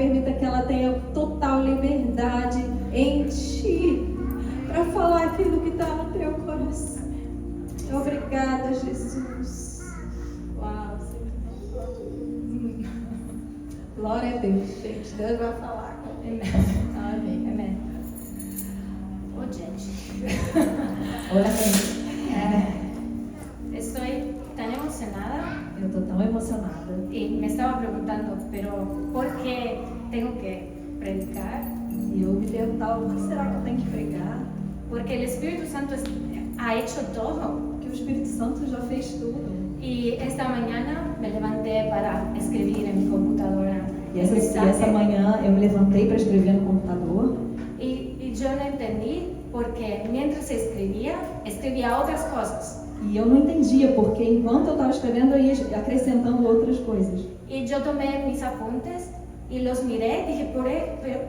permita que ela tenha total liberdade em Ti, para falar aquilo que está no Teu coração. Obrigada, Jesus. Uau, Senhor. Glória a Deus, gente. Deus vai falar. Amém. Amém. Ô, gente. Ora bem. Estou tan emocionada. Eu estou tão emocionada. Y me estaba preguntando, pero ¿por qué tengo que predicar? E eu me perguntava, por que será que eu tenho que pregar? Porque el Espíritu Santo ha hecho todo. Porque o Espírito Santo já fez tudo. Y esta mañana me levanté para escribir en mi computadora. E essa manhã eu me levantei para escrever no computador. Y yo no entendí porque mientras escribía otras cosas. E eu não entendia, porque enquanto eu estava escrevendo, eu ia acrescentando outras coisas. Y yo tomé mis apuntes y los miré y dije,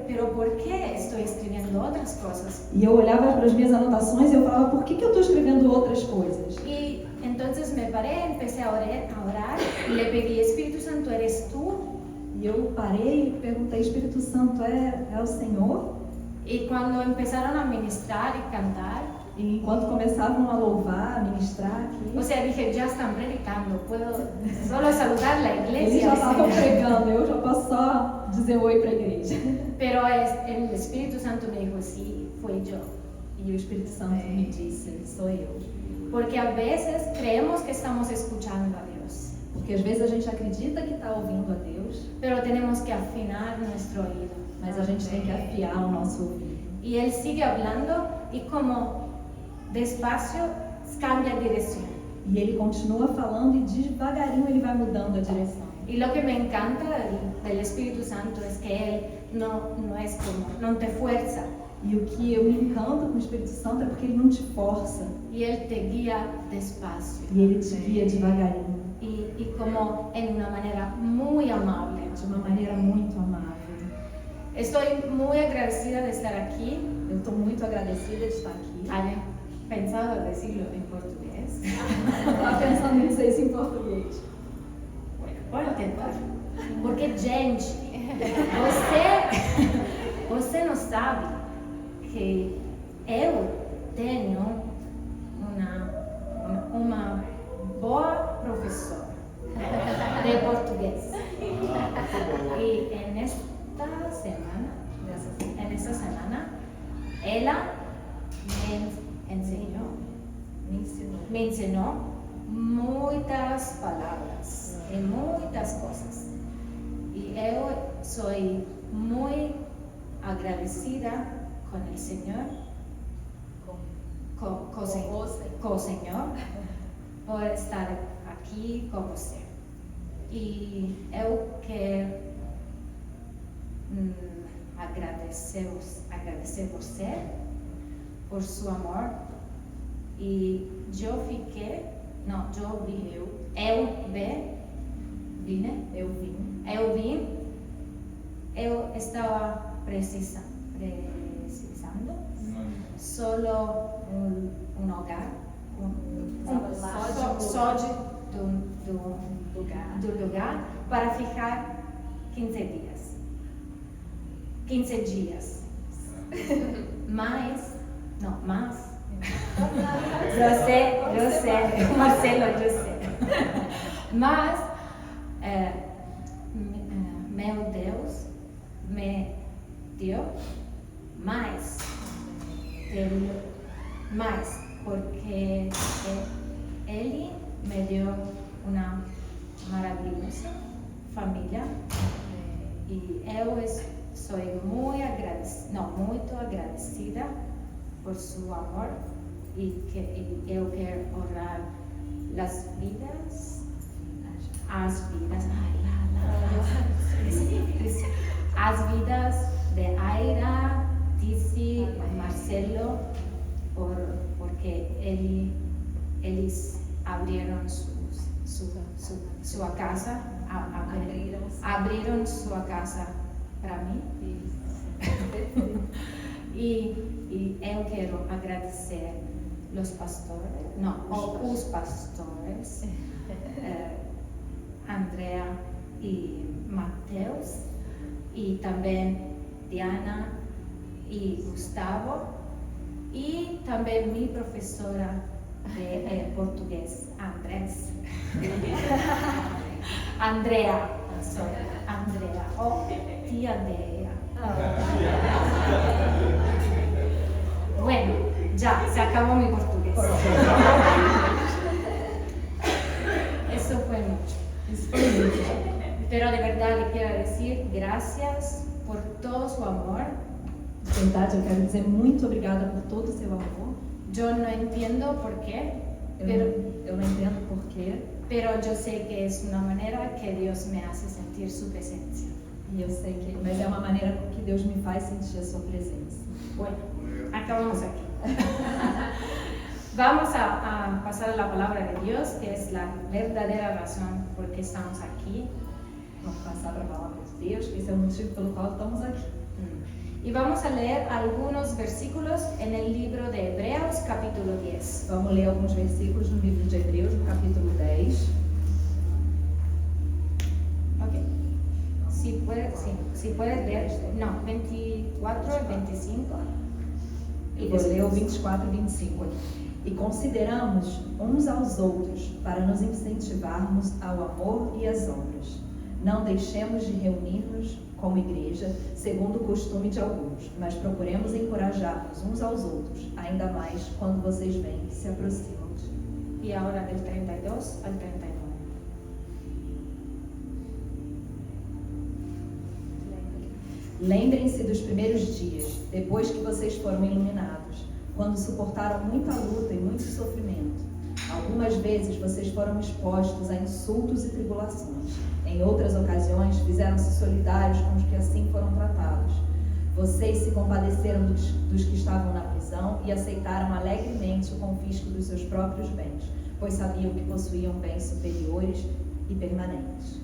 pero ¿por qué estoy escribiendo otras cosas? E eu olhava para as minhas anotações e eu falava, por que eu estou escrevendo outras coisas? Y entonces me paré, empecé a orar y le pedí, Espíritu Santo, ¿eres tú? E eu parei e perguntei, Espírito Santo, é o Senhor? Y cuando empezaron a ministrar y cantar, E enquanto começavam a louvar, a ministrar aqui, o sea, dije, ya están predicando, puedo solo saludar la eles iglesia. já estavam pregando, eu já posso só dizer oi para a igreja. Pero el Espíritu Santo me dijo, sí, fui yo. E o Espírito Santo me disse, sou eu. Porque a veces creemos que estamos escuchando a Dios, Porque às vezes a gente acredita que está ouvindo a Deus, pero tenemos que afinar nuestro oído. mas a gente tem que afiar o nosso ouvido. Y Él sigue hablando y como despacio cambia dirección. E ele continua falando e devagarinho ele vai mudando a direção. Y lo que me encanta del Espíritu Santo es que Él no es como, no te fuerza. E o que eu me encanto com o Espírito Santo é porque ele não te força. Y Él te guía despacio. E ele te guia devagarinho, Y como en una manera muy amable. de uma maneira muito amável. Estoy muy agradecida de estar aquí. Eu estou muito agradecida de estar aqui. Había pensado decirlo en portugués. Estava pensando em dizer isso em português. Bueno, voy a intentar. Porque, gente, você não sabe que eu tenho uma boa professora de português. E esta semana, ela me ensinou muitas palavras e muitas coisas. E eu sou muito agradecida com o Senhor, com o Senhor, por estar aqui com você. E eu quero agradecer você por seu amor. E eu estava precisando solo um lugar, do lugar para ficar 15 dias. Mas eu sei, Marcelo, eu sei. Mas meu Deus me deu mais, porque Ele me deu uma maravilhosa família e eu sou muito agradecida por seu amor e eu quero honrar as vidas de Aira, Tizi, Marcelo, porque eles abriram sua casa, abriram sua casa para mim. E eu quero agradecer os pastores, Andrea e Mateus, y también Diana y Gustavo, y también mi profesora de portugués, Andrea, o tía Andrea. Bueno, ya, se acabó mi portugués. Eso fue mucho. Pero de verdad le quiero decir gracias por todo su amor. De verdade, eu quero dizer muito obrigada por todo o seu amor. Yo no entiendo por qué, Eu não entendo porquê, pero yo sé que es una manera que Dios me hace sentir su presencia. e eu sei que, mas é uma maneira que Deus me faz sentir a sua presença. Bueno, acabamos aquí. Vamos a pasar a la palabra de Dios, que es la verdadera razón por qué estamos aquí. Vamos passar para a palavra de Deus, que esse é o motivo pelo qual estamos aqui. Y vamos a leer algunos versículos en el libro de Hebreos, capítulo 10. Vamos ler alguns versículos no livro de Hebreus, no capítulo 10. Ok. Si puedes leer, no, 24 y 25. Eu vou ler o 24 e 25 aqui. E consideramos uns aos outros para nos incentivarmos ao amor e às obras. Não deixemos de reunir-nos como igreja, segundo o costume de alguns, mas procuremos encorajar-nos uns aos outros, ainda mais quando vocês veem que se aproximam. Y ahora del 32 al 39. Lembrem-se dos primeiros dias, depois que vocês foram iluminados, quando suportaram muita luta e muito sofrimento. Algumas vezes vocês foram expostos a insultos e tribulações. Em outras ocasiões, fizeram-se solidários com os que assim foram tratados. Vocês se compadeceram dos que estavam na prisão e aceitaram alegremente o confisco dos seus próprios bens, pois sabiam que possuíam bens superiores e permanentes.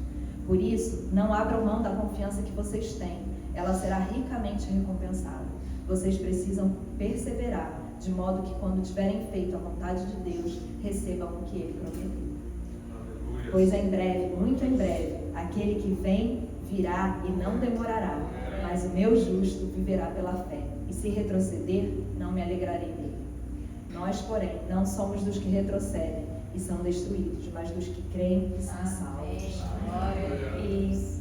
Por isso, não abram mão da confiança que vocês têm. Ela será ricamente recompensada. Vocês precisam perseverar, de modo que quando tiverem feito a vontade de Deus, recebam o que Ele prometeu. Pois em breve, muito em breve, aquele que vem virá e não demorará, mas o meu justo viverá pela fé, e se retroceder, não me alegrarei dele. Nós, porém, não somos dos que retrocedem e são destruídos, mas dos que creem e são salvos. Y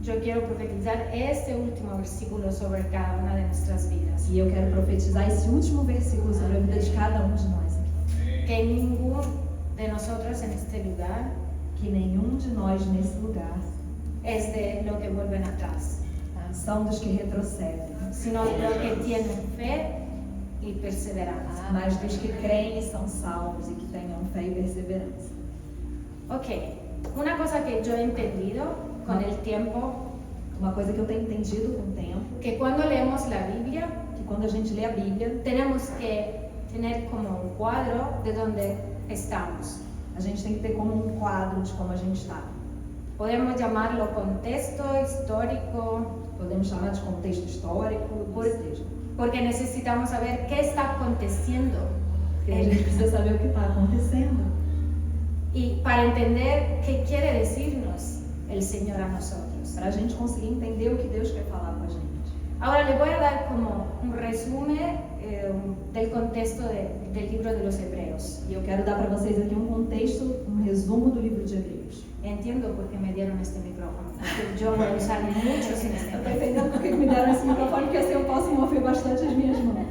yo quiero profetizar este último versículo sobre cada una de nuestras vidas. E eu quero profetizar esse último versículo sobre a vida de cada um de nós aqui. Que ninguno de nosotros en este lugar Que nenhum de nós nesse lugar es de lo que vuelven atrás, são dos que retrocedem, sino de lo que tienen fe y perseverancia. mas dos que creem e são salvos e que tenham fé e perseverança. Ok, una cosa que yo he entendido con el tiempo, Uma coisa que eu tenho entendido com o tempo, que cuando leemos la Biblia, que quando a gente lê a Bíblia, tenemos que tener como un cuadro de donde estamos. a gente tem que ter como um quadro de como a gente está. Podemos llamarlo contexto histórico, Podemos chamar de contexto histórico, o que seja. porque necesitamos saber qué está aconteciendo Porque a gente precisa saber o que está acontecendo. y para entender qué quiere decirnos el Señor a nosotros. Para a gente conseguir entender o que Deus quer falar com a gente. Ahora le voy a dar como un resumen del contexto del libro de los Hebreos. E eu quero dar para vocês aqui um contexto, um resumo do livro de Hebreus. Entiendo por qué me dieron este micrófono, porque yo voy a usar mucho sin este Eu estou micrófono. entendendo porque me deram esse microfone, porque assim eu posso mover bastante as minhas mãos.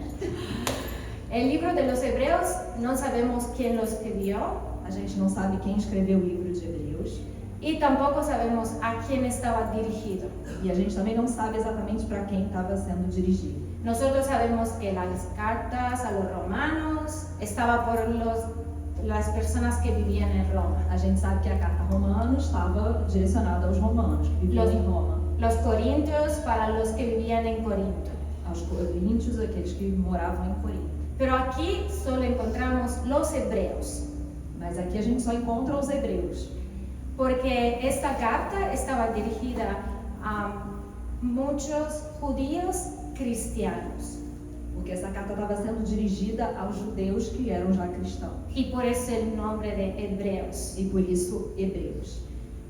El libro de los Hebreos no sabemos quién lo escribió A gente não sabe quem escreveu o livro de Hebreus. y tampoco sabemos a quién estaba dirigido. E a gente também não sabe exatamente para quem estava sendo dirigido. Nosotros sabemos que las cartas a los romanos estaba por las personas que vivían en Roma. A gente sabe que a carta a Romanos estava direcionada aos romanos, que viviam em Roma. Los corintios para los que vivían en Corinto. Aos coríntios, aqueles que moravam em Corinto. Pero aquí solo encontramos los hebreos, Mas aqui a gente só encontra os hebreus. porque esta carta estaba dirigida a muchos judíos cristianos. Porque essa carta estava sendo dirigida aos judeus que eram já cristãos. Y por eso el nombre de Hebreos. E por isso, hebreus.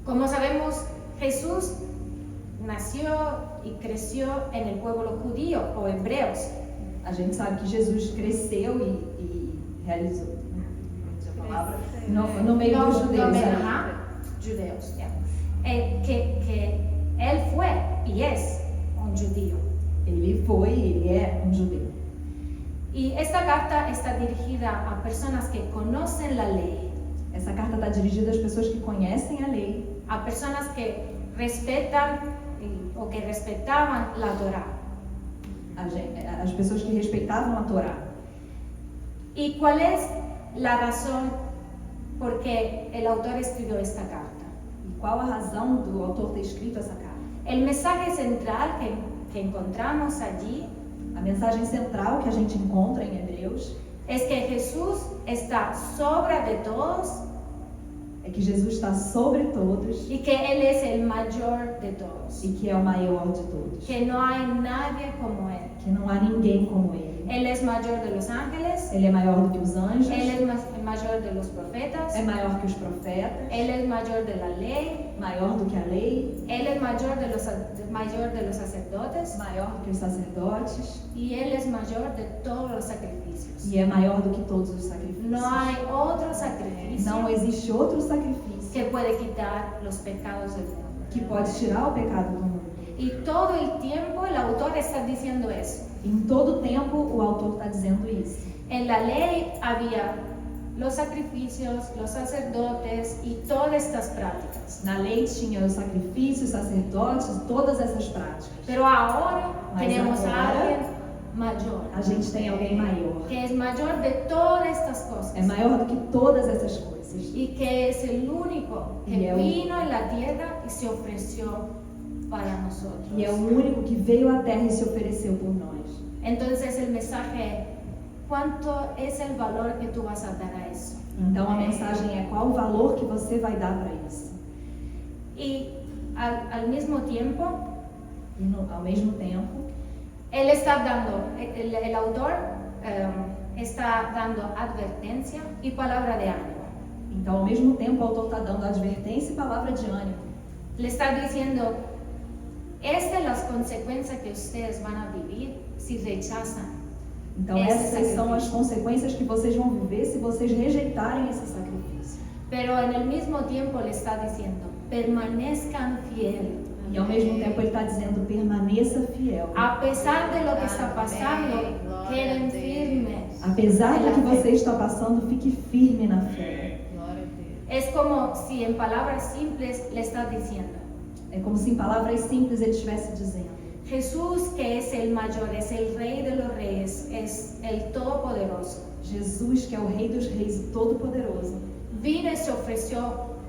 Como sabemos, Jesús nació y creció en el pueblo judío o hebreos. A gente sabe que Jesus cresceu e realizou a palavra no meio dos judeus. Judeos, ya. Que él fue y es un judío. Ele foi e ele é um judeu. Y esta carta está dirigida a personas que conocen la ley, Essa carta está dirigida às pessoas que conhecem a lei, a personas que respetan o que respetaban la Torá. as pessoas que respeitavam a Torá. ¿Y cuál es la razón por qué el autor escribió esta carta? E qual a razão do autor ter escrito essa carta? El mensaje central que encontramos allí A mensagem central que a gente encontra em Hebreus es que Jesús está sobre de todos é que Jesus está sobre todos y que Él es el mayor de todos, e que é o maior de todos. que no hay nadie como Él. Que não há ninguém como Ele. Él es mayor de los ángeles, Ele é maior do que os anjos, Él es mayor de los profetas, é maior que os profetas, Él es mayor de la ley, maior do que a lei, Él es mayor de los sacerdotes maior do que os sacerdotes y Él es mayor de todos los sacrificios. e é maior do que todos os sacrifícios. No hay otro sacrificio Não existe outro sacrifício que puede quitar los pecados del mundo. que pode tirar o pecado do mundo. Y todo el tiempo el autor está diciendo eso. Em todo tempo o autor está dizendo isso. En la ley había los sacrificios, los sacerdotes y todas estas prácticas. Na lei tinha os sacrifícios, sacerdotes, todas essas práticas. Pero ahora Mas tenemos a agora, alguien mayor, A gente tem alguém maior. que es mayor de todas estas cosas É maior do que todas essas coisas. y que es el único que Y es vino en la tierra y se ofreció para nosotros. E é o único que veio à terra e se ofereceu por nós. Entonces el mensaje, ¿cuánto es el valor que tú vas a dar a eso? Então a mensagem é qual o valor que você vai dar para isso. Y al mismo tiempo, E ao mesmo tempo, él está dando, el autor está dando advertencia y palabra de ánimo. então ao mesmo tempo o autor está dando advertência e palavra de ânimo. Le está diciendo, estas son las consecuencias que ustedes van a vivir si rechazan. Então Esse essas são as sacrifício. consequências que vocês vão viver se vocês rejeitarem esse sacrifício. Pero en el mismo tiempo le está diciendo, permanezcan fieles. E ao mesmo tempo ele está dizendo, permaneça fiel. A pesar de lo que está pasando, queden firmes. Apesar do que você está passando, fique firme na fé. Es como si en palabras simples le está diciendo, É como se em palavras simples ele estivesse dizendo, Jesús, que es el mayor, es el rey de los reyes, es el todopoderoso, Jesus, que é o Rei dos Reis e Todo-Poderoso, vino y se ofreció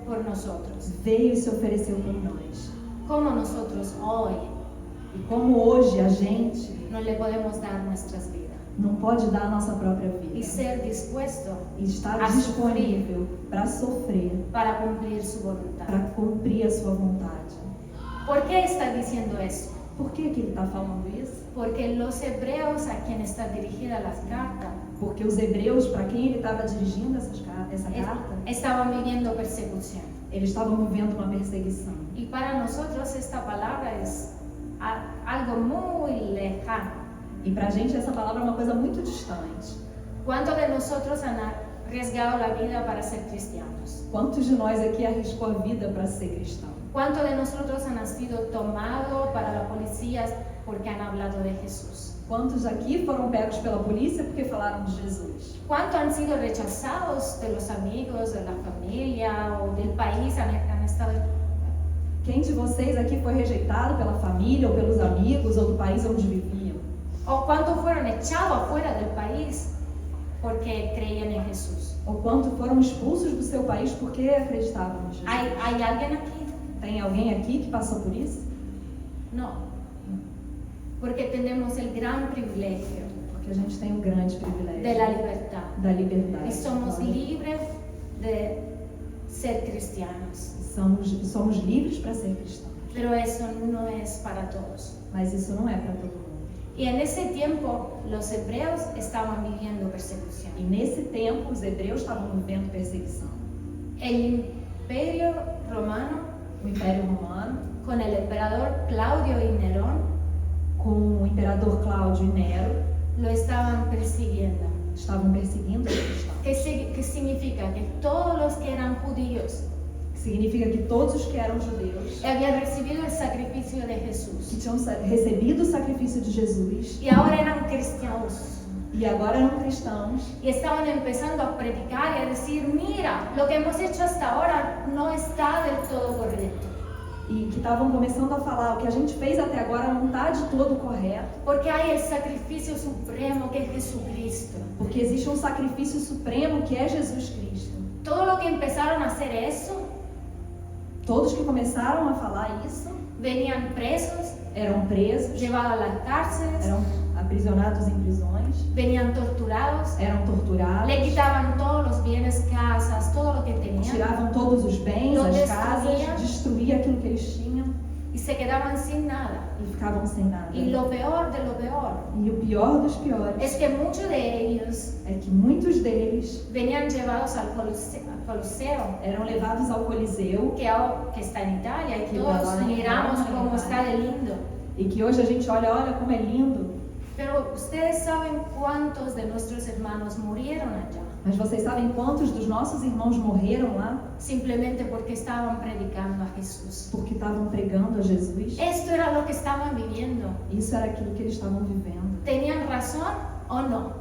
por nosotros. veio e se ofereceu por nós. Como nosotros hoy E como hoje a gente no le podemos dar nuestras vidas não pode dar a nossa própria y vida ser dispuesto e estar a disponível para sofrer, para cumplir su voluntad. para cumprir a sua vontade. ¿Por qué está diciendo eso? Por que ele está falando isso? Porque los hebreos a quien está dirigida las cartas Porque os hebreus, para quem ele estava dirigindo essa carta, estaban viviendo persecución. eles estavam vivendo uma perseguição. Y para nosotros esta palabra es algo muy lejano. E para a gente essa palavra é uma coisa muito distante. ¿Cuántos de nosotros han arriesgado la vida para ser cristianos? Quantos de nós aqui arriscou a vida para ser cristão? ¿Cuántos de nosotros han sido tomados para la policía porque han hablado de Jesús? Quantos aqui foram pegos pela polícia porque falaram de Jesus? ¿Cuántos han sido rechazados de los amigos, de la familia o del país? Han estado... Quem de vocês aqui foi rejeitado pela família ou pelos amigos ou do país onde viviam? ¿O cuántos fueron echados afuera del país porque creían en Jesús? Ou quantos foram expulsos do seu país porque acreditavam em Jesus? ¿Hay alguien aquí? Tem alguém aqui que passou por isso? No. Porque tenemos el gran privilegio Porque a gente tem um grande privilégio de la libertad. da liberdade. Y somos Glória. libres de ser cristianos. Somos livres para ser cristãos. Pero eso no es para todos. Mas isso não é para todo mundo. Y en ese tiempo los hebreos estaban viviendo persecución. E nesse tempo os hebreus estavam vivendo perseguição. El imperio romano o Império Romano, con el emperador Claudio y Nerón, com o imperador Cláudio e Nero, lo estaban persiguiendo. estavam perseguindo os cristãos. ¿Qué significa? Que todos los que eran judíos Significa que todos os que eram judeus, habían recibido el sacrificio de que Jesús tinham recebido o sacrifício de Jesus y ahora eran cristianos. e agora eram cristãos, Y estaban empezando a predicar y a decir, mira, lo que hemos hecho hasta ahora no está del todo correcto. e que estavam começando a falar: o que a gente fez até agora não está de todo correto, Porque hay el sacrificio supremo que es Jesucristo. porque existe um sacrifício supremo que é Jesus Cristo. Todo lo que empezaron a hacer eso, Todos que começaram a falar isso venían presos, eram presos, llevados a las cárceles, eram aprisionados em prisões, venían torturados, eram torturados, le quitaban todos los bienes, casas, todo lo que tenían tiravam todos os bens, Lo as casas, destruíam. destruía aquilo que eles tinham y se quedaban sin nada. e ficavam sem nada. Y lo peor de lo peor E o pior dos piores es que muchos de ellos é que muitos deles venían llevados al Coliseo, eram levados ao Coliseu que está en Italia, y Que todos va en miramos Italia. cómo está de lindo. e que hoje a gente olha como é lindo, Pero ustedes saben cuántos de nuestros hermanos murieron allá, mas vocês sabem quantos dos nossos irmãos morreram lá simplemente porque estaban predicando a Jesús. porque estavam pregando a Jesus? Esto era lo que estaban viviendo. Isso era aquilo que eles estavam vivendo. ¿Tenían razón o no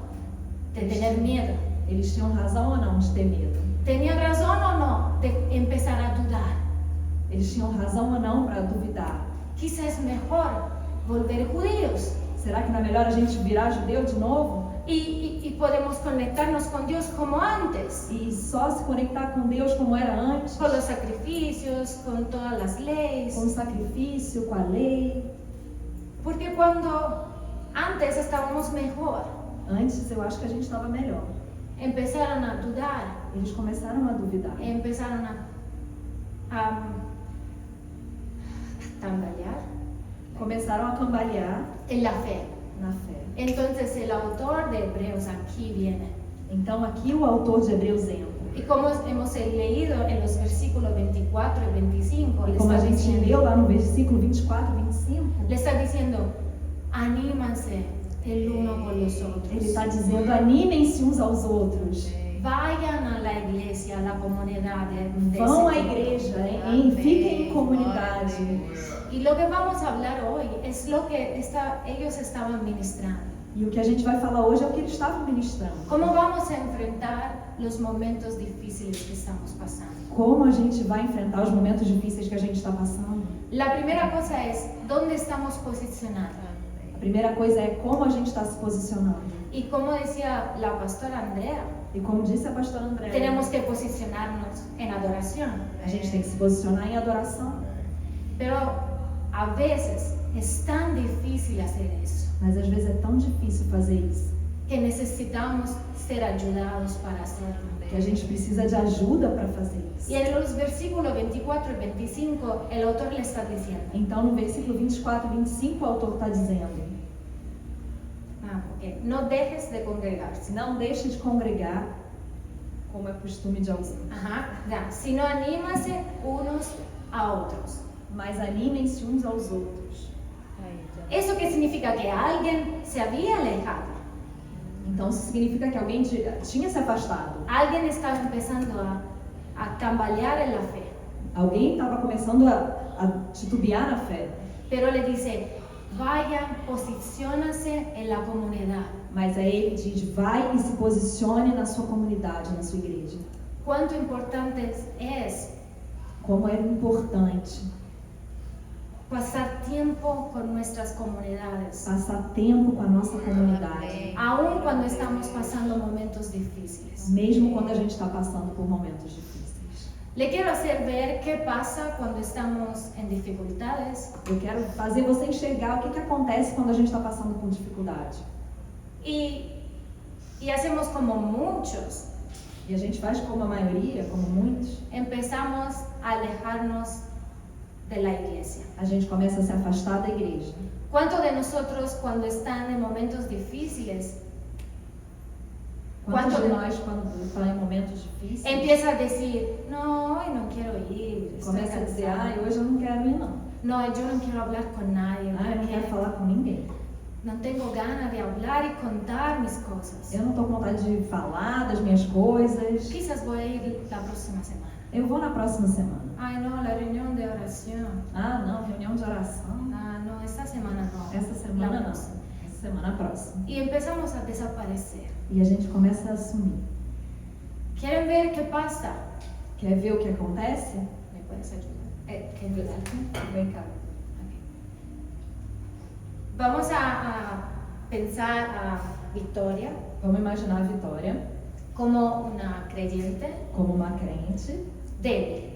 de tener miedo? Eles tinham razão ou não de ter medo? ¿Tenían razón o no de empezar a dudar? Eles tinham razão ou não para duvidar? Quizás es mejor volver judíos Será que não é melhor a gente virar judeu de novo y podemos conectarnos con Dios como antes, e só se conectar com Deus como era antes, con los sacrificios, con todas las leyes? com o sacrifício, com a lei? Porque cuando antes estábamos mejor, Antes eu acho que a gente estava melhor. empezaron a dudar, Eles começaram a duvidar. empezaron a tambalear Começaram a cambalear en la fe. na fé. Entonces el autor de Hebreos aquí viene. Então aqui o autor de Hebreus entra. Y como hemos leído en los versículos 24 y 25, E le como a está gente diciendo, leu lá no versículo 24 e 25, le está diciendo, anímanse el uno con los ele otros. está dizendo: animem-se uns aos outros. Vayan a la iglesia, a la comunidad de Vão à ese tipo. igreja, fiquem em comunidade. Y lo que vamos a hablar hoy es lo que ellos estaban ministrando. E o que a gente vai falar hoje é o que eles estavam ministrando. ¿Cómo vamos a enfrentar los momentos difíciles que estamos pasando? Como a gente vai enfrentar os momentos difíceis que a gente está passando? La primera cosa es, ¿dónde estamos posicionados? A primeira coisa é como a gente está se posicionando. Y como decía la pastora Andrea, E como disse a pastora Andréa, tenemos que posicionarnos en adoración. a gente tem que se posicionar em adoração. Pero a veces es tan difícil hacer eso Mas às vezes é tão difícil fazer isso, que necesitamos ser ayudados para hacerlo. que a gente precisa de ajuda para fazer isso. Y en los versículos 24 y 25 el autor le está diciendo, Então no versículo 24 e 25 o autor está dizendo: porque no dejes de congregarse. não deixe de congregar, como é costume de alguns, Ajá, ya, sino anímase unos a otros. mas animem-se uns aos outros. ¿Eso qué significa? Que alguien se había alejado. Então isso significa que alguém tinha se afastado. Alguien estaba empezando a tambalear en la fe. Alguém estava começando a titubear na fé. Pero le dice, vayan, posiciónase en la comunidad. Mas aí ele diz: vai e se posicione na sua comunidade, na sua igreja. Cuánto importante es Como é importante pasar tiempo con nuestras comunidades, passar tempo com a nossa comunidade, aun cuando estamos pasando momentos difíciles. mesmo quando a gente está passando por momentos difíceis. Le quiero hacer ver qué pasa cuando estamos en dificultades Eu quero fazer você enxergar o que acontece quando a gente está passando por dificuldade. y hacemos como muchos. E a gente faz como a maioria, como muitos, Empezamos a alejarnos de la iglesia. a gente começa a se afastar da igreja. ¿Cuántos de nosotros cuando están en momentos difíciles Quantos ¿Cuánto- de nós, quando está em momentos difíceis, empieza a decir, no, hoy no quiero ir, estoy começa a dizer, cansado. hoje eu não quero ir não. No, yo no quiero hablar con nadie, Eu não quero porque falar com ninguém. no tengo ganas de hablar y contar mis cosas. Eu não estou com vontade de falar das minhas coisas. Quizás voy a ir la próxima semana. Eu vou na próxima semana. Ay, no, la reunión de oración. Ah, não, reunião de oração. Ah, no, esta semana no. Essa semana La não. próxima. Essa semana próxima. Y empezamos a desaparecer. E a gente começa a sumir. ¿Quieren ver qué pasa? Quer ver o que acontece? ¿Me puedes ayudar? ¿Qué mirar? Vem cá. Vamos a pensar a Victoria Vamos imaginar a Vitória como una creyente como uma crente débil.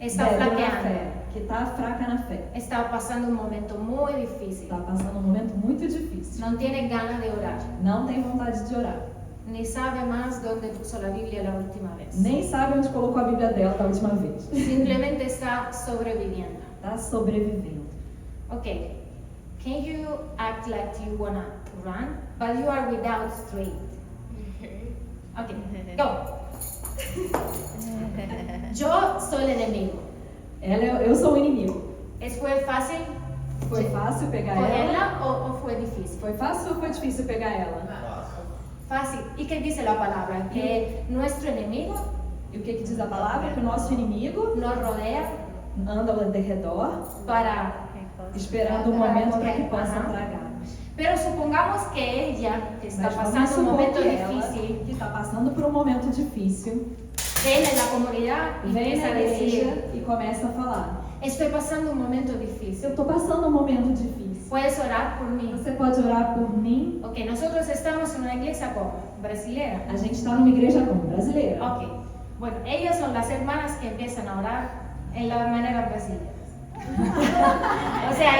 Está débil na flaqueando. fé, que está fraca na fé. Está pasando un momento muy difícil. Está passando um momento muito difícil. No tiene ganas de orar. Não tem vontade de orar. Ni sabe más dónde puso la Biblia la última vez. Nem sabe onde colocou a Bíblia dela da última vez. Simplemente está sobreviviendo. Está sobrevivendo. Okay. Can you act like you wanna run, but you are without strength? Okay, go. Yo soy el enemigo. Eu sou o inimigo. ¿Fue fácil Foi fácil pegar ela? cogerla o fue difícil? Foi fácil ou foi difícil pegar ela? Fácil. ¿Y qué dice la palabra? Que nuestro enemigo E o que diz a palavra? Que o nosso inimigo nos rodea anda ao redor, para... esperando um momento para que possa Ajá. tragar. Pero supongamos que ella, que está Mas vamos pasando un supor momento que ela, difícil, que está passando por um momento difícil, viene en la comunidad y vem empieza na a decir, igreja e começa a falar: estoy pasando un momento eu difícil, estou passando um momento difícil. ¿puedes orar por mí? Você pode orar por mim? Ok, nosotros estamos en una iglesia como brasileña. A gente está numa igreja como brasileira. Ok, bueno, ellas son las hermanas que empiezan a orar en la manera brasileña. O sea,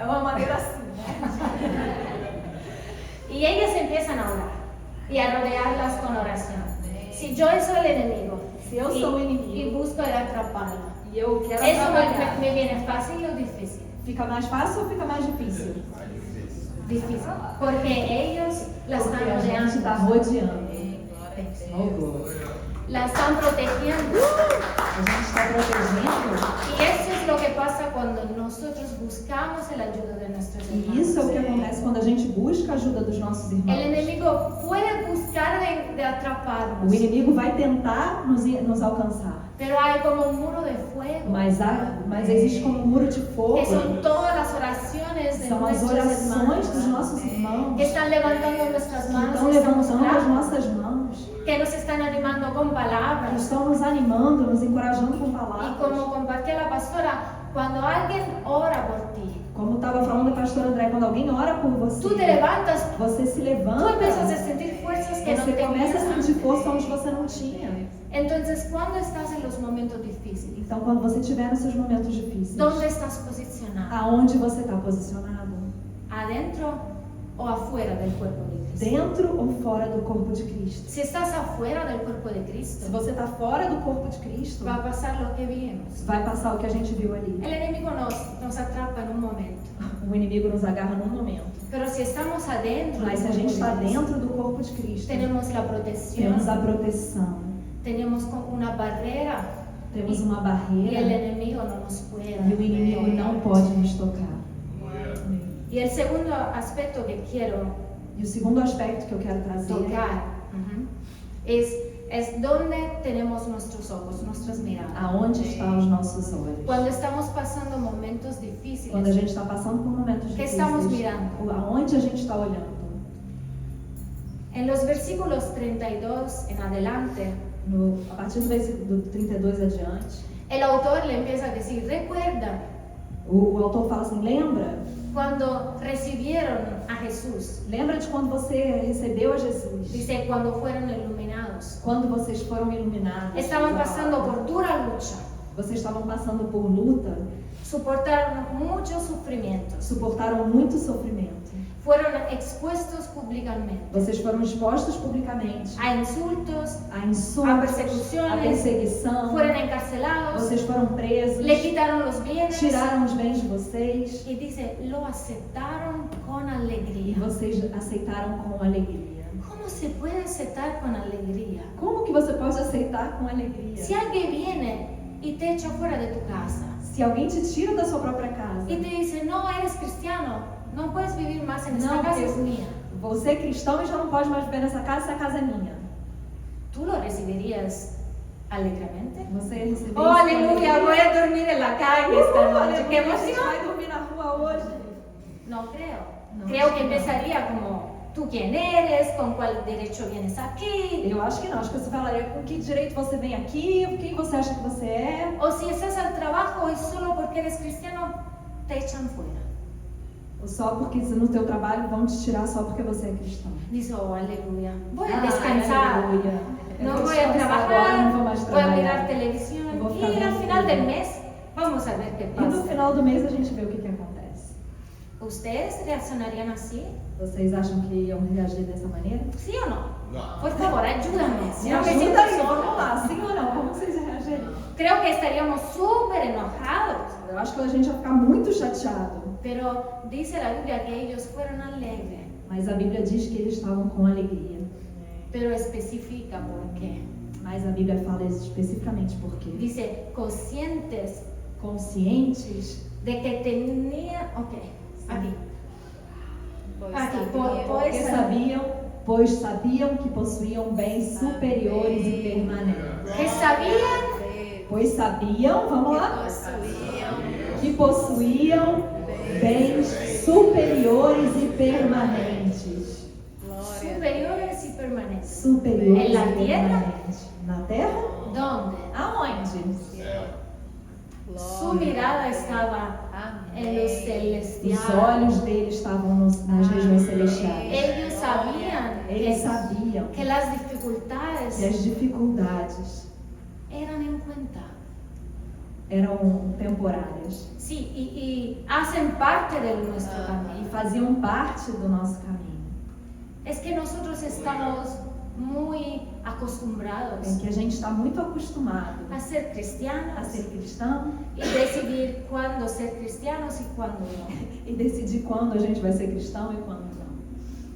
É uma maneira assim. y ellas empiezan a orar y a rodearlas con oración. Si yo soy el enemigo Se eu sou o y inimigo busco el atraparla, e eu quero ¿eso atrapalhar, me viene fácil o difícil? fica mais fácil ou fica mais difícil? Difícil, porque ellos la están Porque a gente está rodeando, rodeando. Oh, glória. la están protegiendo. A gente está protegendo. Y eso es lo que pasa cuando nosotros buscamos el ayuda de nuestros hermanos. E isso é o que acontece quando a gente busca a ajuda dos nossos El irmãos. enemigo puede buscar de atraparnos, O inimigo vai tentar nos alcançar. pero hay como un muro de fuego, Mas existe como um muro de fogo. que son todas las oraciones de São as nuestros orações hermanos, dos nossos irmãos que están levantando nuestras que manos, estão y estamos levantando as orando, nossas mãos, que nos están animando con que palabras. estão nos animando, nos encorajando com Y palavras. como compartía la pastora, cuando alguien ora por ti, Como estava falando a pastora André, quando alguém ora por você, tú te levantas, você se tú levanta, empiezas a sentir fuerzas que no você começa a tenías sentir força antes. onde você não tinha. Entonces, cuando estás en los momentos difíciles, Então, quando você estiver nos seus momentos difíceis, ¿dónde estás posicionado? aonde você está posicionado? ¿Adentro o afuera del cuerpo de Cristo? Dentro ou fora do corpo de Cristo? Si estás afuera del cuerpo de Se Cristo, você está fora do corpo de Cristo, va a pasar lo que vimos. vai passar o que a gente viu ali. El enemigo nos atrapa en un momento, O inimigo nos agarra num momento. pero si estamos adentro Mas se a del gente cuerpo está de Cristo, dentro do corpo de Cristo, tenemos la protección, temos a proteção, tenemos como una barrera temos uma y el barreira enemigo no nos puede e o inimigo não pode nos tocar. Y el segundo aspecto que quiero E o segundo aspecto que eu quero trazer tocar es donde tenemos nuestros ojos, nuestras miradas. aonde estão os nossos olhos. Cuando estamos pasando momentos Quando a difíciles, gente está passando por momentos ¿qué difíceis, estamos mirando? aonde a gente está olhando? En los versículos 32 en adelante, A partir do versículo 32 adiante, el autor le empieza a decir, recuerda o autor fala assim: lembra? cuando recibieron a Jesús, Lembra de quando você recebeu a Jesus? dice, cuando fueron iluminados, Quando vocês foram iluminados? estaban pasando por dura lucha, Vocês estavam passando por luta, soportaron muchos sufrimientos, suportaram muito sofrimento. fueron expuestos públicamente Vocês foram expostos publicamente a insultos, a insultos, a persecuções, a perseguição. fueron encarcelados, Vocês foram presos, le quitaron los bienes tiraram os bens de vocês y dice, lo aceptaron con e alegría. vocês aceitaram com alegria. ¿Cómo se puede aceptar con alegría? Como que você pode aceitar com alegria? Si alguien viene y te echa fuera de tu casa Se alguém te tira da sua própria casa, y te dice, no, eres cristiano, no puedes vivir más en esta No, casa, porque- es mía. você é cristão e já não pode mais viver nessa casa, essa casa é minha. ¿Tú lo recibirías alegremente? Você receberia Oh, isso com aleluya, alegria? voy a dormir en la calle esta noche. Aleluia, ¡Qué a gente emoción! vai dormir na rua hoje. No creo. No, Creo que no. empezaría como, ¿tú quién eres? ¿Con cuál derecho vienes aquí? Eu acho que não. Acho que você falaria com que direito você vem aqui, quem você acha que você é. O si estás al trabajo y solo porque eres cristiano, te echan fuera. Ou só porque no teu trabalho vão te tirar só porque você é cristão. Dice, oh, aleluya, voy a Ah, descansar. aleluia. Eu No vou voy a descansar agora, não vou trabajar, mais voy a mirar trabalhar. televisión Vou ficar y al vendo final filme. del mes vamos a ver qué E no pasa. final do mês a gente vê o que acontece. ¿Ustedes reaccionarían así? Vocês acham que iam reagir dessa maneira? ¿Sí o no? No. Por favor, ayúdame. Me No me ajuda siento aí, sola. vamos lá. Sim ou não? Como vocês reagiriam? Creo que estaríamos súper enojados. Eu acho que a gente ia ficar muito chateado. Pero dice la Biblia que ellos fueron alegres. Mas a Bíblia diz que eles estavam com alegria. Pero especifica por qué. Mas a Bíblia fala especificamente por quê. Dice, conscientes Conscientes de que tenía, ok, aquí, aquí, pois sabiam que possuíam bens superiores e permanentes. que sabían Pois sabiam, vamos lá, que possuíam bens superiores e permanentes. superiores y permanentes. Superiores En la e tierra? permanentes. Na terra? ¿Dónde? Aonde? Su mirada estaba en los Os celestiales. olhos deles estavam nas regiões celestiais. Ellos sabían Eles sabiam que las que dificultades as dificuldades eran en cuenta. eram temporárias Sí, y hacen parte de nuestro e camino. faziam parte do nosso caminho. Es que nosotros estamos muy É acostumbrados que a gente está muito acostumado a ser a cristianos ser cristão y decidir cuándo ser cristianos y cuándo no. e decidir quando a gente vai ser cristão e quando não.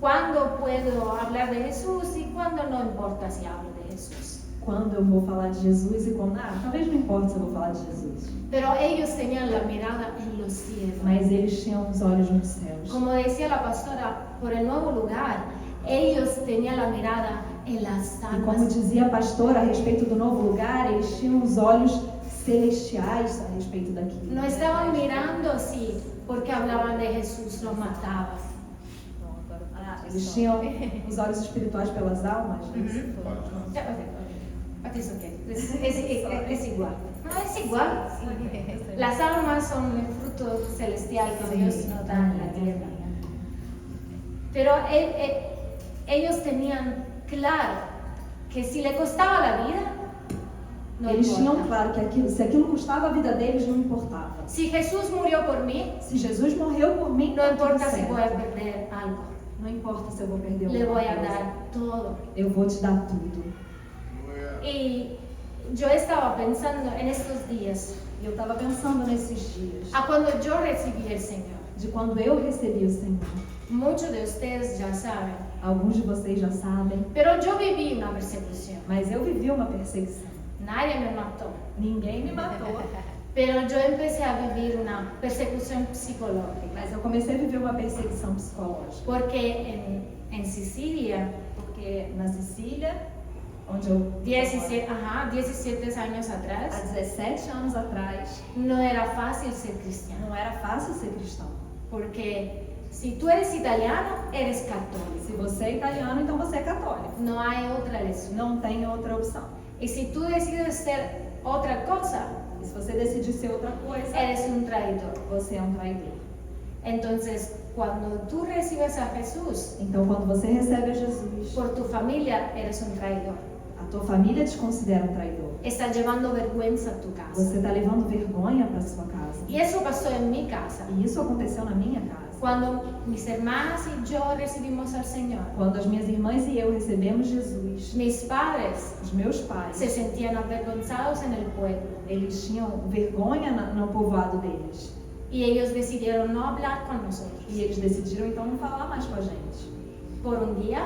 Cuándo puedo hablar de Jesús y cuándo no importa si hablo de Jesús. Quando eu vou falar de Jesus e quando... talvez não importa se eu vou falar de Jesus. Pero ellos tenían la mirada en los cielos. Mas eles tinham os olhos nos céus. Como decía la pastora, por el nuevo lugar, ellos tenían la mirada en las E como almas. dizia a pastora a respeito do novo lugar, eles tinham os olhos celestiais a respeito daquilo. No estaban mirando así porque hablaban de Jesús, los mataban. Eles tinham os olhos espirituais pelas almas. Ya, ok. But it's okay. Es igual. No, es igual. Las almas son el fruto celestial que Dios nos da en la tierra. Pero ellos tenían claro que si le costaba la vida, no Eles tinham importa. claro que se aquilo custava a vida deles, não importava. Si Jesús murió por mí, Se Jesus morreu por mim, no tá tudo importa si certo. voy a perder algo. Não importa se eu vou perder Le alguma voy a coisa. dar todo. Eu vou te dar tudo. Y yo estaba pensando en estos días, E eu estava pensando nesses dias, a cuando yo recibí el Señor. de quando eu recebi o Senhor. Muchos de ustedes ya saben, Alguns de vocês já sabem, pero yo viví una persecución. mas eu vivi uma perseguição. Nadie me mató, Ninguém me matou, pero yo empecé a vivir una persecución psicológica. mas eu comecei a viver uma perseguição psicológica. Porque en Sicilia, Porque na Sicília, onde eu 17 años há atrás, 17 anos atrás, no era fácil ser cristiano. não era fácil ser cristão. Porque si tú eres italiano, eres católico. Se você é italiano, então você é católico. No hay otra elección. Não tem outra opção. Y si tú decides ser otra cosa, E se você decidir ser outra coisa, eres un traidor. você é um traidor. Entonces, cuando tú recibes a Jesús, Então, quando você recebe a Jesus, por tu familia eres un traidor. a tua família te considera um traidor. Estás llevando vergüenza a tu casa. Você está levando vergonha para sua casa. Y eso pasó en mi casa. E isso aconteceu na minha casa. Cuando mis hermanas y yo recibimos al Señor, Quando as minhas irmãs e eu recebemos Jesus, mis padres os meus pais, se sentían avergonzados en el pueblo. eles tinham vergonha no povoado deles. Y ellos decidieron no hablar con nosotros. E eles decidiram então não falar mais com a gente. Por un día,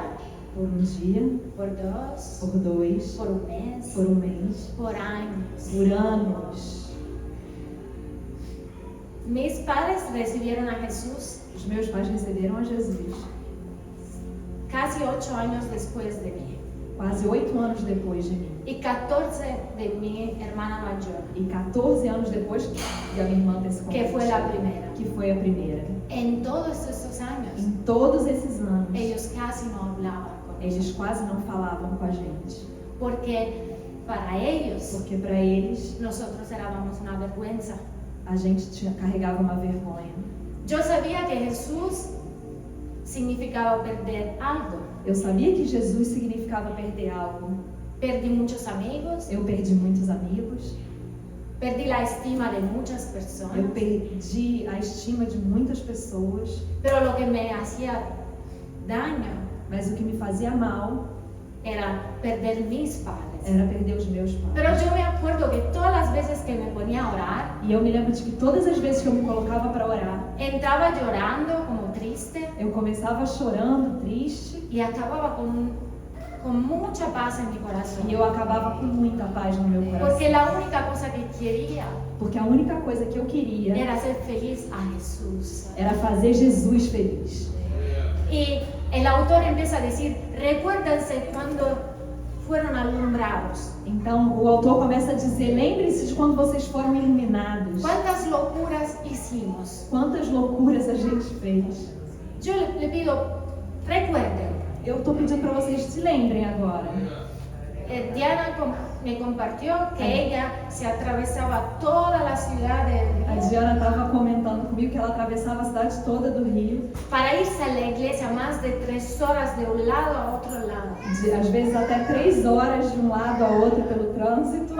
Por um dia, por 2, por 2, por un mes, por um mês, por años. por anos. Mis padres recibieron a Jesús Os meus pais receberam a Jesus casi 8 años después de mí. quase 8 anos depois de mim. Y 14 de mi hermana mayor, E 14 anos depois que a minha irmã ter se que fue convertido, la primera. que foi a primeira. En todos estos años, Em todos esses anos, ellos casi no hablaban con eles nosotros. quase não falavam com a gente. Porque para ellos, Porque para eles, nosotros éramos una vergüenza. a gente carregava uma vergonha. Yo sabía que Jesús significaba perder algo. Eu sabia que Jesus significava perder algo. Perdí muchos amigos, Eu perdi muitos amigos. perdí la estima de muchas Eu personas, perdi a estima de muitas pessoas. pero lo que me hacía daño Mas o que me fazia mal era perder mis padres. era perder os meus Pero pais. yo me acuerdo que todas las veces que me ponía a orar, E eu me lembro de que todas as vezes que eu me colocava para orar, entraba llorando como triste eu começava chorando, triste, y acababa con mucha paz en mi corazón. e eu acabava com muita paz no meu Porque coração. la única cosa que quería Porque a única coisa que eu queria era hacer feliz a Jesús. era fazer Jesus feliz. Y el autor empieza a decir, recuérdense cuando fueron alumbrados. Então o autor começa a dizer: lembre-se de quando vocês foram iluminados. ¿Cuántas locuras hicimos? Quantas loucuras a gente fez. Yo le pido, recuerden. Eu estou pedindo para vocês se lembrem agora. Diana me compartió que ella se atravesaba toda la ciudad de A Río Diana estava comentando comigo que ela atravessava a cidade toda do Rio, para irse a la iglesia más de 3 horas de un lado a otro lado. às vezes até 3 horas de um lado a outro pelo trânsito.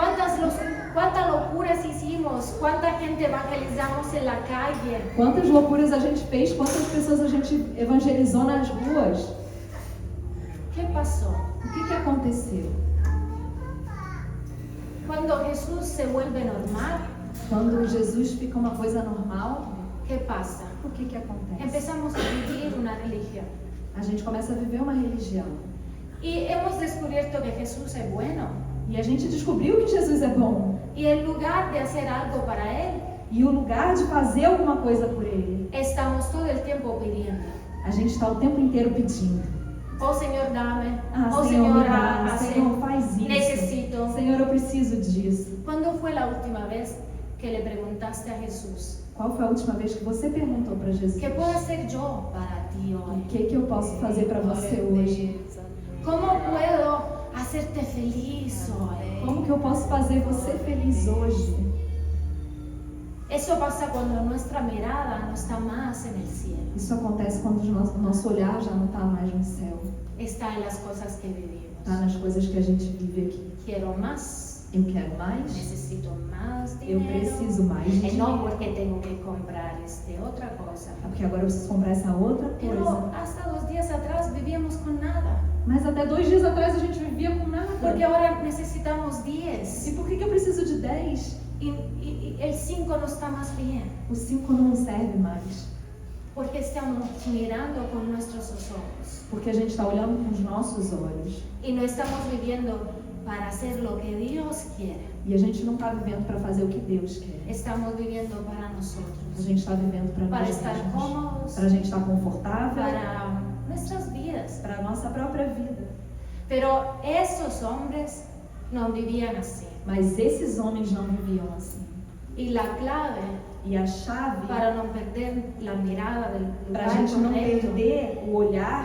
¿Cuántas locuras hicimos? ¿Cuánta gente evangelizamos en la calle? Quantas loucuras a gente fez, quantas pessoas a gente evangelizou nas ruas. ¿Qué pasó? O que aconteceu? Cuando Jesús se vuelve normal, Quando Jesus fica uma coisa normal, ¿qué pasa? o que acontece? Empezamos a vivir una religión. A gente começa a viver uma religião. Y hemos descubierto que Jesús es bueno. E a gente descobriu que Jesus é bom. Y en lugar de hacer algo para Él, E o lugar de fazer alguma coisa por Ele, estamos todo el tiempo pidiendo. a gente está o tempo inteiro pedindo. Oh Señor, dame. Ah, Oh Senhor, me Señor, dá. hace. Senhor, faz isso. Necesito. Senhor, eu preciso disso. ¿Cuándo fue la última vez que le preguntaste a Jesús, Qual foi a última vez que você perguntou para Jesus? ¿qué puedo hacer yo para ti O hoy? que eu posso fazer para você hoje? ¿Cómo puedo hacerte feliz hoy? Como que eu posso fazer você feliz hoje? Eso pasa cuando nuestra mirada no está más en el cielo, Isso acontece quando o nosso olhar já não está mais no céu. está en las cosas que vivimos. Está nas coisas que a gente vive aqui. Quiero más, Eu quero mais. necesito más Eu dinero. preciso mais de Y no dinheiro. porque tengo que comprar otra cosa. Porque agora eu preciso comprar essa outra Pero coisa. hasta 2 días atrás vivíamos con nada. Mas até 2 dias atrás a gente vivia com nada. Porque ahora necesitamos 10. E por que eu preciso de 10? Y el 5 no está más bien. O 5 não serve mais. Porque estamos mirando con nuestros ojos. Porque a gente está olhando com os nossos olhos. Y no estamos viviendo para hacer lo que Dios quiere. E a gente não está vivendo para fazer o que Deus quer. Estamos viviendo para A nosotros. gente está vivendo para Para nós estar mesmos. cómodos. Para a gente estar confortável. Para nuestras vidas. Para a nossa própria vida. Pero esos hombres no vivían así. Mas esses homens não viviam assim. Y la clave E a chave para no perder la mirada para a gente não correcto, perder o olhar,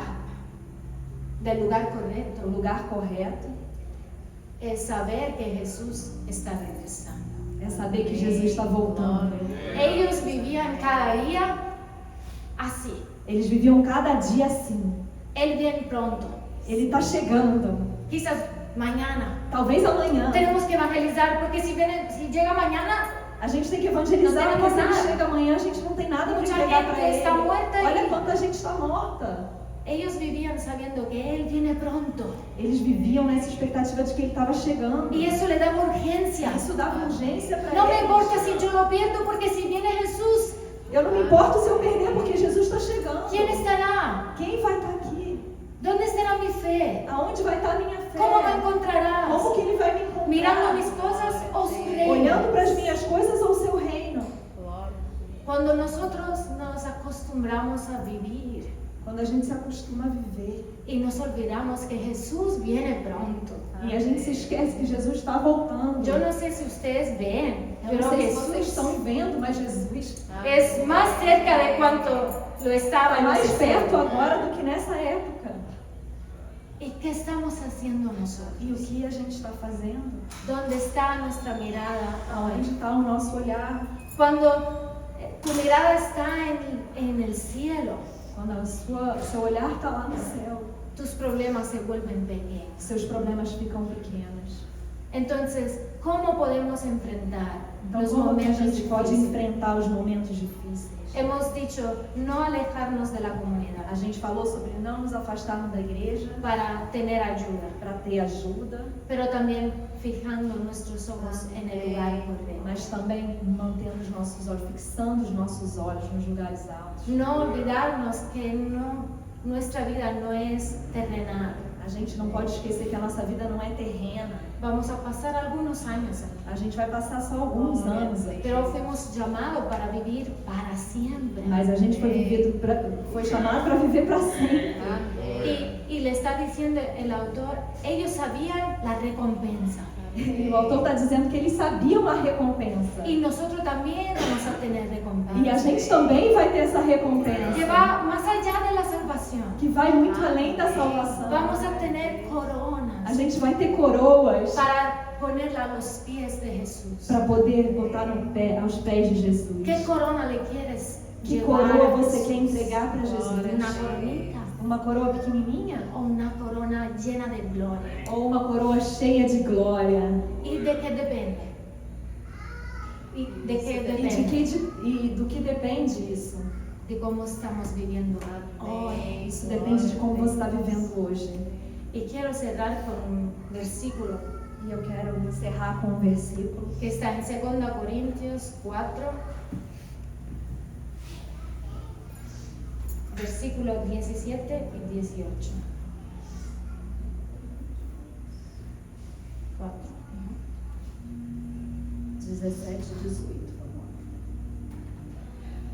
del lugar o correcto, lugar correto, es saber que Jesús está regresando. é saber que Jesus está voltando. Ellos vivían cada día así. Eles viviam cada dia assim. Él viene pronto. Ele está chegando. Quizás mañana. Talvez amanhã. Tenemos que evangelizar porque si llega mañana, A gente tem que evangelizar, Não porque se temos ele nada. chega amanhã, a gente não tem nada para Muita entregar gente para ele. está muerta e- Olha quanta gente está morta. ellos vivían sabiendo que Él viene pronto. Eles viviam nessa expectativa de que ele estava chegando. Y eso le daba urgencia. Isso dava urgência para No me eles. importa si yo lo pierdo porque si viene Jesús, Eu não me importo se eu perder, porque Jesus está chegando. ¿quién estará? Quem vai estar aqui? ¿Dónde estará mi fe? Aonde vai estar a minha fé? ¿Cómo me encontrarás? Como que Ele vai me encontrar? ¿Mirando mis cosas o su reino? Olhando para as minhas coisas ou o seu reino? Cuando nosotros nos acostumbramos a vivir Quando a gente se acostuma a viver y nos olvidamos que Jesús viene pronto. e a gente se esquece que Jesus está voltando. Yo no sé si ustedes ven, Eu pero não sei se vocês Jesús estão vendo, mas Jesus es más cerca de cuanto lo estaba está en mais ese perto tiempo. agora do que nessa época. ¿Y qué estamos haciendo nosotros? E o que a gente está fazendo? ¿Dónde está nuestra mirada ahora? Aonde está o nosso olhar? Cuando tu mirada está en el cielo, Quando seu olhar está lá no céu, tus problemas se vuelven pequeños. seus problemas ficam pequenos. Entonces, ¿cómo podemos enfrentar Então, los como que a momentos gente pode difíceis? enfrentar os momentos difíceis? Hemos dicho no alejarnos de la A comunidad gente falou sobre não nos afastarmos da igreja para tener ayuda, para ter ajuda, pero también fijando nuestros ojos en el lugar correcto. mas também mantendo os nossos olhos, fixando os nossos olhos nos lugares altos. No olvidarnos que nuestra vida no es terrenal. A gente não pode esquecer que a nossa vida não é terrena. Vamos a pasar algunos años aquí, A gente vai passar só alguns anos aí. pero fuimos llamados para vivir para siempre. Mas a gente foi chamado para viver para sempre. Y le está diciendo el autor, ellos sabían la recompensa. E o autor está dizendo que eles sabiam a recompensa. Y nosotros también vamos a tener E a recompensa. gente também vai ter essa recompensa. Que va más allá de la salvación. Que vai muito além da salvação. Vamos a tener A coronas gente vai ter coroas para ponerla a los pies de Jesús. para poder botar aos pés de Jesus. ¿Qué corona le quieres Que llevar a coroa você Jesús? quer entregar para Jesus? Una coronita Uma coroa pequenininha o una corona llena de gloria. ou uma coroa cheia de glória? ¿Y de qué depende? ¿Y de qué E, depende? do que depende isso? De cómo estamos viviendo hoy. Isso depende de como você está vivendo hoje. Y quiero cerrar con un versículo E eu quero encerrar com um versículo que está en 2 Corintios 4, versículos 17 y 18. 4. 17 e 18. Vamos lá.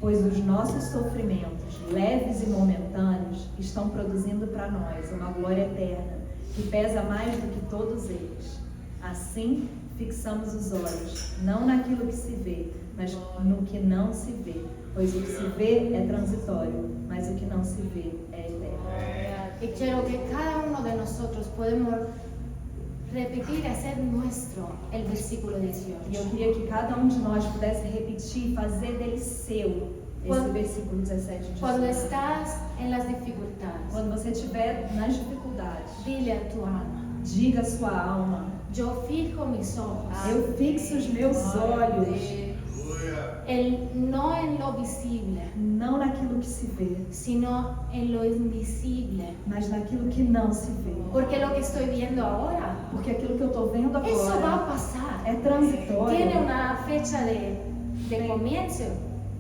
Pois os nossos sofrimentos, leves e momentâneos, estão produzindo para nós uma glória eterna, que pesa mais do que todos eles. Assim, fixamos os olhos, não naquilo que se vê, mas no que não se vê. Pois o que se vê é transitório, mas o que não se vê é eterno. Y quiero que cada uno de nosotros podemos repetir y hacer nuestro el versículo 18. E eu queria que cada um de nós pudesse repetir e fazer dele seu esse Quando- versículo 17 e 18. Cuando estás en las dificultades, Quando você estiver nas dificuldades, dile a tu alma, diga a sua alma: yo fijo mis ojos eu fixo os meus olhos no en lo visible, não naquilo que se vê, sino en lo invisible. mas naquilo que não se vê. Porque lo que estoy viendo ahora, Porque aquilo que eu estou vendo eso va a agora pasar. é transitório. Tiene una fecha de comienzo,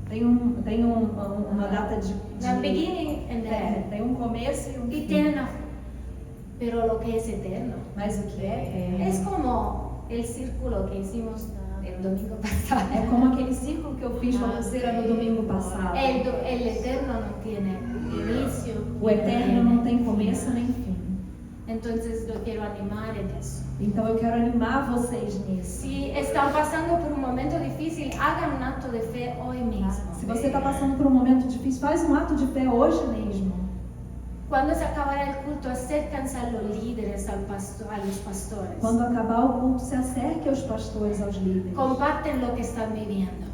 Tem uma data de the beginning and the end. tem um começo e um Y fim. tiene una, pero lo que es eterno. Mas o que é eterno. Es como el círculo que hicimos el domingo pasado. É como aquele círculo que eu fiz com a pulseira no domingo passado. El eterno no tiene inicio. O eterno não tem começo nem fim. Entonces lo quiero animar en eso. Então eu quero animar vocês nisso. Si están pasando por un momento difícil, hagan un acto de fe hoy mismo. Se você está passando por um momento difícil, faz um ato de fé hoje mesmo. Cuando se acabará el culto, acércanse a los líderes, a los pastores. Quando acabar o culto, se acerque aos pastores, aos líderes. Comparten lo que están viviendo.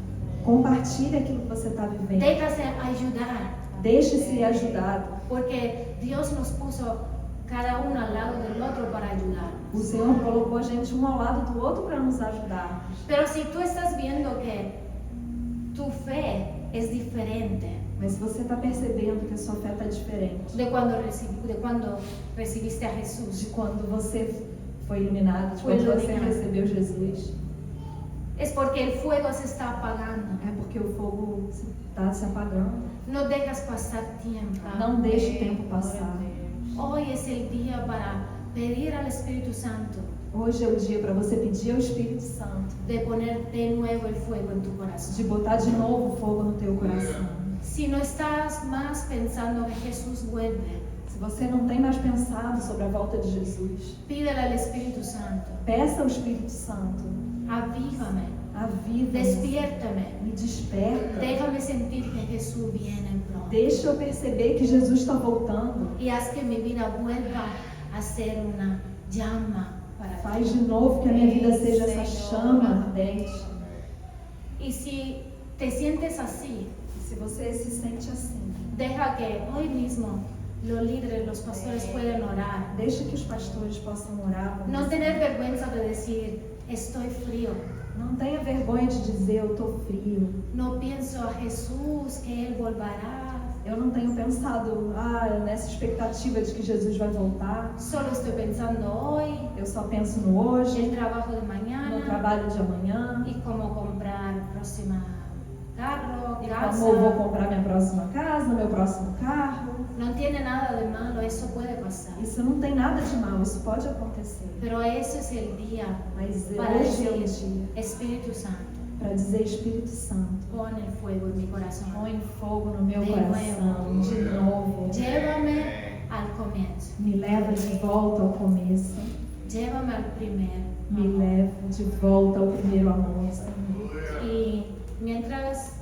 Compartilhe aquilo que você está vivendo. Déjase ayudar, Deixe-se ajudado. porque Dios nos puso cada uno al lado del otro para ayudar. O Senhor colocou a gente um ao lado do outro para nos ajudar. Pero si tú estás viendo que tu fe es diferente Mas se você está percebendo que a sua fé está diferente de cuando recibiste a Jesús, de quando você foi iluminado, de Foi quando você iluminado. recebeu Jesus, es porque el fuego se está apagando. é porque o fogo está se apagando. No dejas pasar tiempo. Não deixe o tempo passar. Hoy es el día para pedir al Espíritu Santo Hoje é o dia para você pedir ao Espírito Santo de poner de nuevo el fuego en tu corazón. de botar de novo fogo no teu coração. Si no estás más pensando que Jesús vuelve, Se você não tem mais pensado sobre a volta de Jesus, pídele al Espíritu Santo, peça ao Espírito Santo, avívame, aviva-me, despiértame, me desperta, déjame sentir que Jesús viene pronto. deixa eu perceber que Jesus está voltando. Y haz que mi vida vuelva a ser una llama para Faz ti. de novo que a minha vida seja essa Senhor. chama ardente. Y si te sientes así, Se você se sente assim, deja que hoy mismo los líderes, los pastores puedan orar. deixa que os pastores possam orar por No você. tener vergüenza de decir, estoy frío. Não tenha vergonha de dizer eu tô frio. No pienso a Jesús, que Él volverá. Eu não tenho pensado nessa expectativa de que Jesus vai voltar. Solo estoy pensando hoy, Eu só penso no hoje, el trabajo de no mañana trabalho de amanhã, y cómo comprar próxima carro, e casa. como eu vou comprar minha próxima casa, meu próximo carro. No tiene nada de malo, eso puede pasar. Isso não tem nada de mal, isso pode acontecer. Pero ese es el día Mas para hoje é o decir, dia Espíritu Santo, para dizer Espírito Santo, pon el fuego en mi corazón. põe fogo no meu De coração de novo. Llévame al comienzo, Me leva de volta ao começo. llévame al primer Me amor. leva de volta ao primeiro amor, Senhor. Y mientras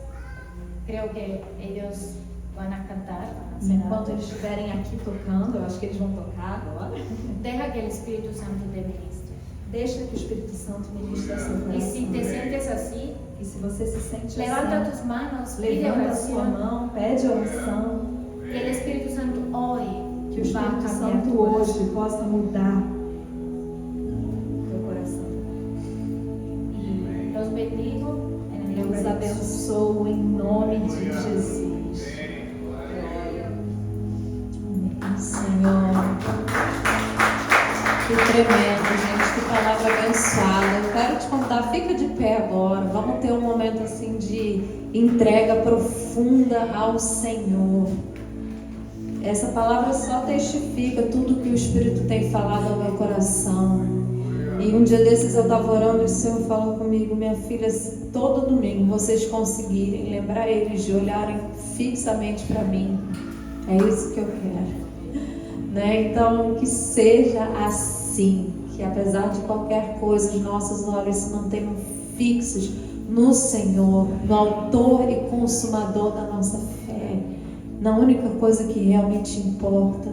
creo que ellos van a cantar, van a hacer Enquanto algo, eles estiverem aqui tocando, eu acho que eles vão tocar agora. deja que el Espíritu Santo te ministre. Deixa que o Espírito Santo ministre ao seu Y si te coração. sientes así, E se você se sente levanta assim, tus manos, pide levanta a sua oración. mão, pede oração. Y el Espíritu Santo hoy Que o va a Espírito cambiar Santo tu corazón. hoje possa mudar teu coração. Y los bendigo en el Eu nombre os de Jesús. abençoo em nome de Jesus. Amém, Senhor. Que tremendo, gente, que palavra abençoada. Eu quero te contar, fica de pé agora. Vamos ter um momento assim de entrega profunda ao Senhor. Essa palavra só testifica tudo que o Espírito tem falado ao meu coração. E um dia desses eu estava orando e o Senhor falou comigo: minha filha, se todo domingo vocês conseguirem lembrar eles de olharem fixamente para mim, é isso que eu quero. Né? Então, que seja assim, que apesar de qualquer coisa, os nossos olhos se mantenham fixos no Senhor, no autor e consumador da nossa fé, na única coisa que realmente importa.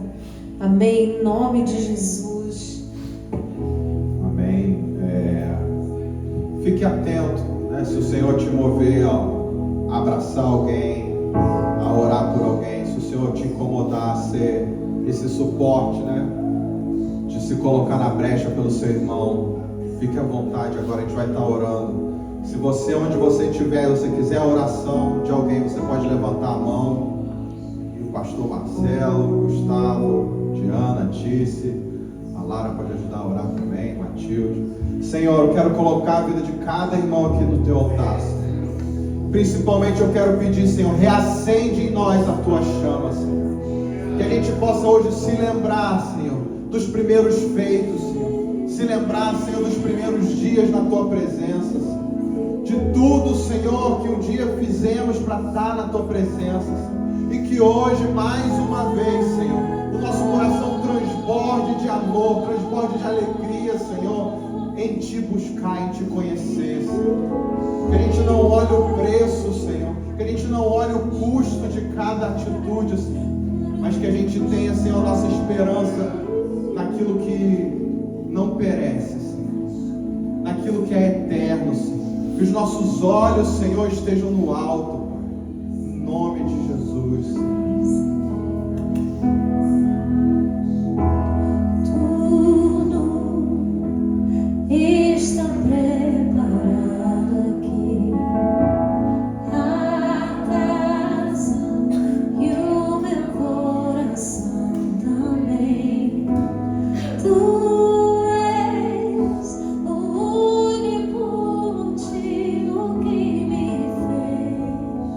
Amém? Em nome de Jesus. Amém. Fique atento, né? Se o Senhor te mover a abraçar alguém, a orar por alguém, se o Senhor te incomodar a ser esse suporte, né? De se colocar na brecha pelo seu irmão, fique à vontade. Agora a gente vai estar orando. Se você, onde você estiver, você quiser a oração de alguém, você pode levantar a mão. E o pastor Marcelo, Gustavo, Diana, Tice, a Lara pode ajudar a orar também, Matilde. Senhor, eu quero colocar a vida de cada irmão aqui no teu altar, Senhor. Principalmente eu quero pedir, Senhor, reacende em nós a tua chama, Senhor. Que a gente possa hoje se lembrar, Senhor, dos primeiros feitos, Senhor. Se lembrar, Senhor, dos primeiros dias na tua presença, Senhor. De tudo, Senhor, que um dia fizemos para estar na tua presença, Senhor. E que hoje, mais uma vez, Senhor, o nosso coração transborde de amor, transborde de alegria, Senhor, em te buscar, em te conhecer, Senhor. Que a gente não olhe o preço, Senhor, que a gente não olhe o custo de cada atitude, Senhor, mas que a gente tenha, Senhor, nossa esperança naquilo que não perece, Senhor, naquilo que é eterno, Senhor. Que os nossos olhos, Senhor, estejam no alto, Pai. Em nome de Jesus, Senhor. Está preparado aqui a casa e o meu coração também. Tu és o único motivo que me fez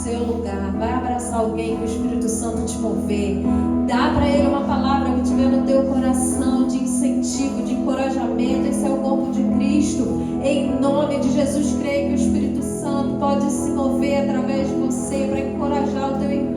seu lugar. Vai abraçar alguém que o Espírito Santo te mover. Dá para ele uma palavra que tiver no teu coração de incentivo, de encorajamento. Esse é o corpo de Cristo. Em nome de Jesus, creio que o Espírito Santo pode se mover através de você para encorajar o teu irmão.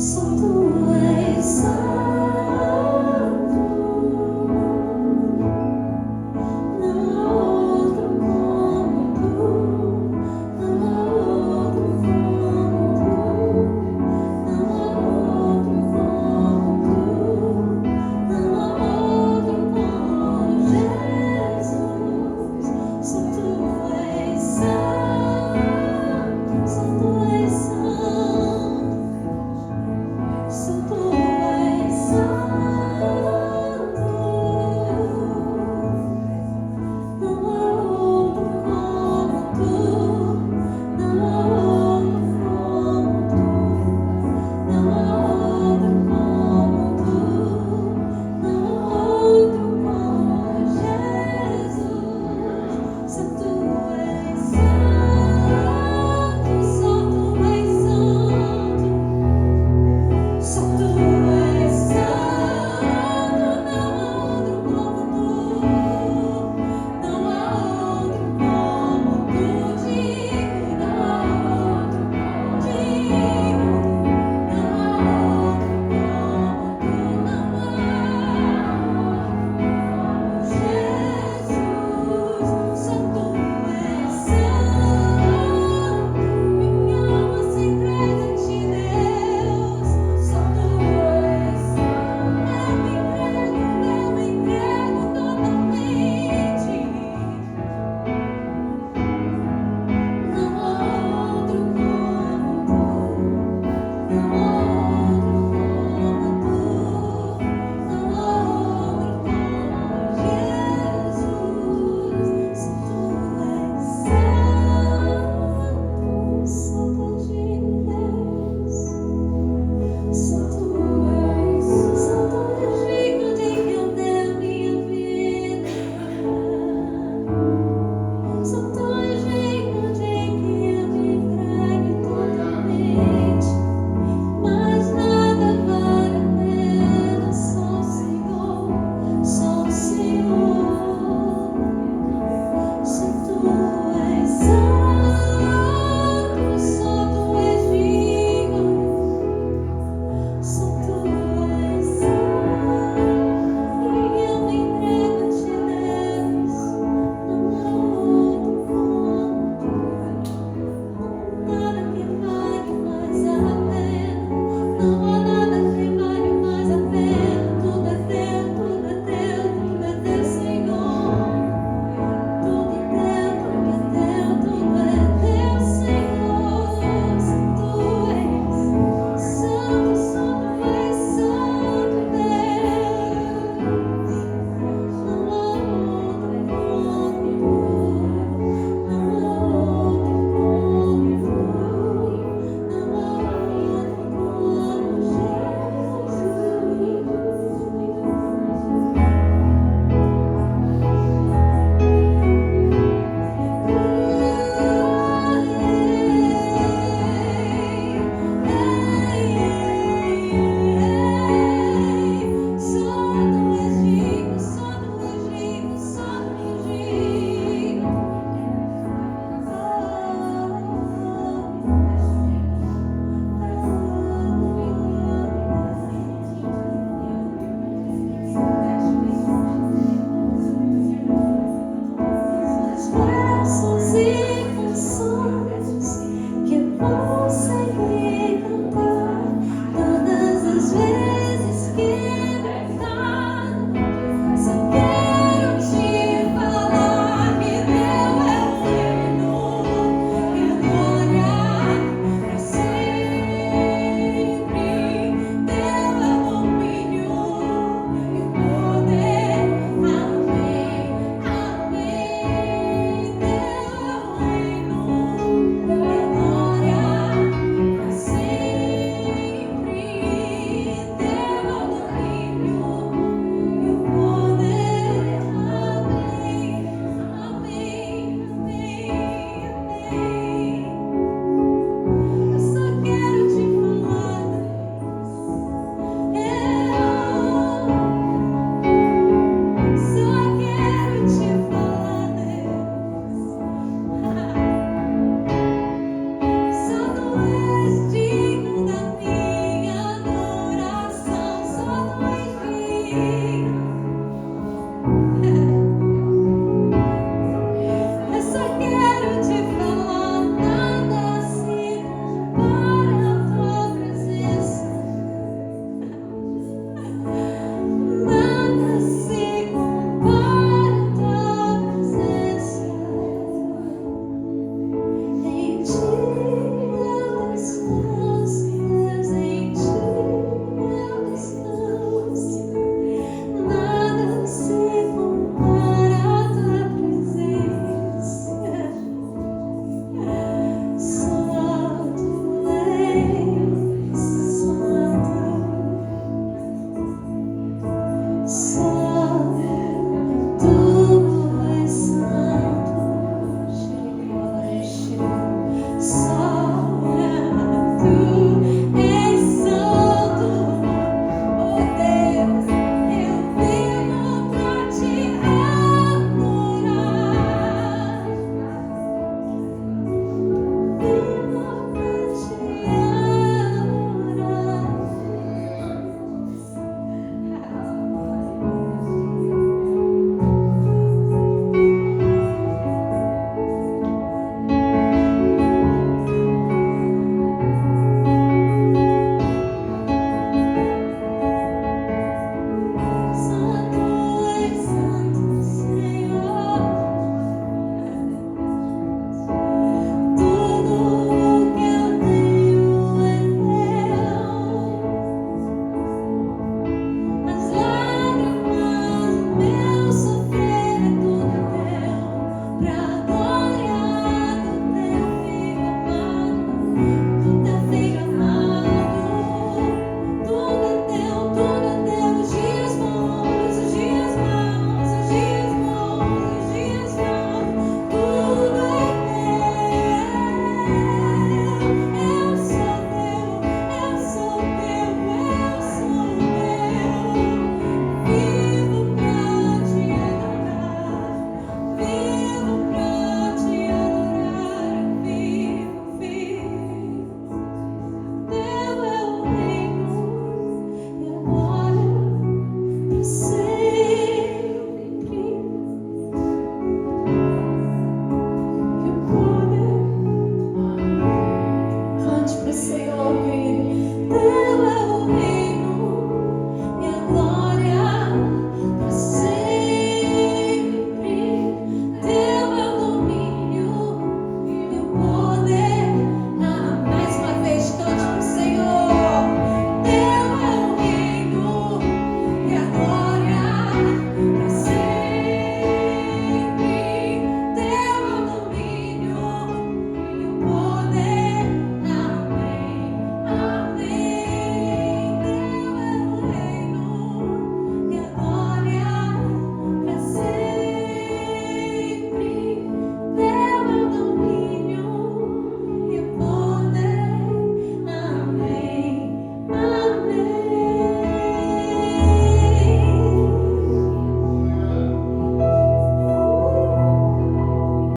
Santo